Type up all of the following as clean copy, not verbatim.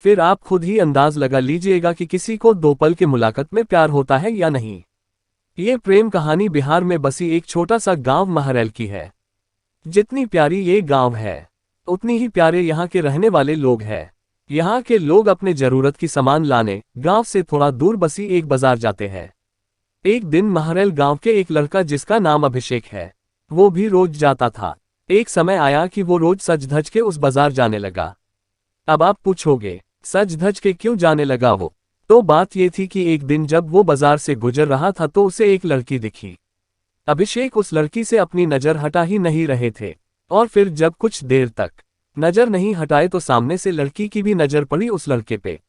फिर आप खुद ही अंदाज लगा लीजिएगा कि किसी को 2 पल के मुलाकात में प्यार होता है या नहीं। ये प्रेम कहानी बिहार में बसी एक छोटा सा गांव महरैल की है। जितनी प्यारी ये गांव है, उतनी ही प्यारे यहाँ के रहने वाले लोग हैं। यहाँ के लोग अपने जरूरत की सामान लाने गांव से थोड़ा दूर बसी एक बाजार जाते हैं। एक दिन महरैल गांव के एक लड़का जिसका नाम अभिषेक है, वो भी रोज जाता था। एक समय आया कि वो रोज सज धज के उस बाजार जाने लगा। अब आप पूछोगे, सज धज के क्यों जाने लगा वो? तो बात ये थी कि एक दिन जब वो बाजार से गुजर रहा था तो उसे एक लड़की दिखी। अभिषेक उस लड़की से अपनी नजर हटा ही नहीं रहे थे, और फिर जब कुछ देर तक नजर नहीं हटाए तो सामने से लड़की की भी नजर पड़ी उस लड़के पे।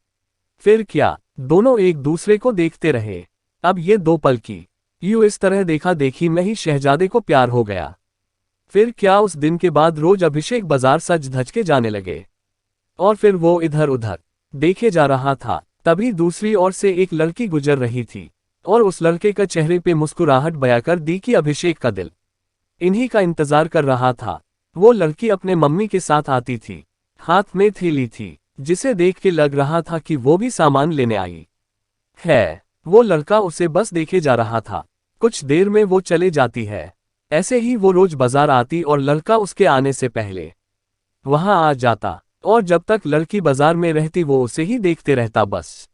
फिर क्या, दोनों एक दूसरे को देखते रहे। अब ये 2 पल की यूं इस तरह देखा देखी में ही शहजादे को प्यार हो गया। फिर क्या, उस दिन के बाद रोज अभिषेक बाजार सज धज के जाने लगे, और फिर वो इधर उधर देखे जा रहा था। तभी दूसरी ओर से एक लड़की गुजर रही थी, और उस लड़के का चेहरे पे मुस्कुराहट बयां कर दी कि अभिषेक का दिल इन्हीं का इंतजार कर रहा था। वो लड़की अपने मम्मी के साथ आती थी, हाथ में थैली थी, जिसे देख के लग रहा था कि वो भी सामान लेने आई है। वो लड़का उसे बस देखे जा रहा था। कुछ देर में वो चले जाती है। ऐसे ही वो रोज बाजार आती और लड़का उसके आने से पहले वहां आ जाता, और जब तक लड़की बाजार में रहती वो उसे ही देखते रहता बस।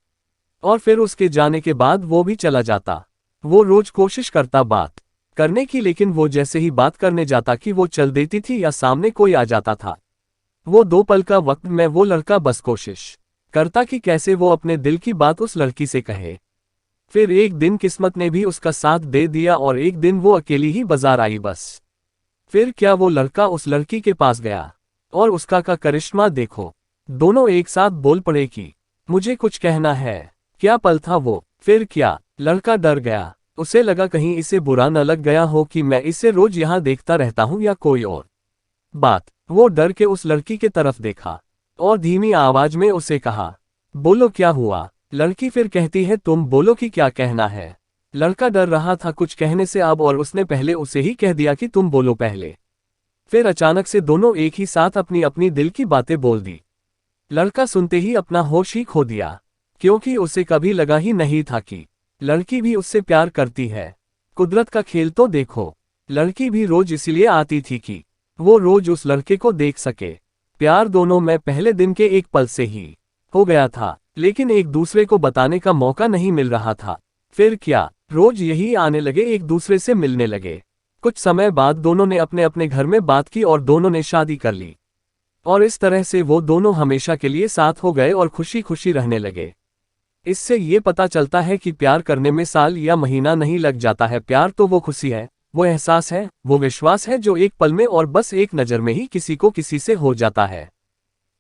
और फिर उसके जाने के बाद वो भी चला जाता। वो रोज कोशिश करता बात करने की, लेकिन वो जैसे ही बात करने जाता कि वो चल देती थी या सामने कोई आ जाता था। वो 2 पल का वक्त में वो लड़का बस कोशिश करता कि कैसे वो अपने दिल की बात उस लड़की से कहे। फिर एक दिन किस्मत ने भी उसका साथ दे दिया और एक दिन वो अकेली ही बाजार आई बस। फिर क्या, वो लड़का उस लड़की के पास गया और उसका का करिश्मा देखो। दोनों एक साथ बोल पड़े कि मुझे कुछ कहना है। क्या पल था वो। फिर क्या, लड़का डर गया। उसे लगा कहीं इसे बुरा न लग गया हो कि मैं इसे रोज यहाँ देखता रहता हूँ या कोई और बात। वो डर के उस लड़की के तरफ देखा और धीमी आवाज में उसे कहा, बोलो क्या हुआ। लड़की फिर कहती है, तुम बोलो कि क्या कहना है। लड़का डर रहा था कुछ कहने से अब, और उसने पहले उसे ही कह दिया कि तुम बोलो पहले। फिर अचानक से दोनों एक ही साथ अपनी अपनी दिल की बातें बोल दी। लड़का सुनते ही अपना होश ही खो दिया, क्योंकि उसे कभी लगा ही नहीं था कि लड़की भी उससे प्यार करती है। कुदरत का खेल तो देखो। लड़की भी रोज इसलिए आती थी कि वो रोज उस लड़के को देख सके। प्यार दोनों में पहले दिन के एक पल से ही हो गया था, लेकिन एक दूसरे को बताने का मौका नहीं मिल रहा था। फिर क्या, रोज यही आने लगे, एक दूसरे से मिलने लगे। कुछ समय बाद दोनों ने अपने अपने घर में बात की और दोनों ने शादी कर ली, और इस तरह से वो दोनों हमेशा के लिए साथ हो गए और खुशी खुशी रहने लगे। इससे ये पता चलता है कि प्यार करने में साल या महीना नहीं लग जाता है। प्यार तो वो खुशी है, वो एहसास है, वो विश्वास है जो एक पल में और बस एक नज़र में ही किसी को किसी से हो जाता है।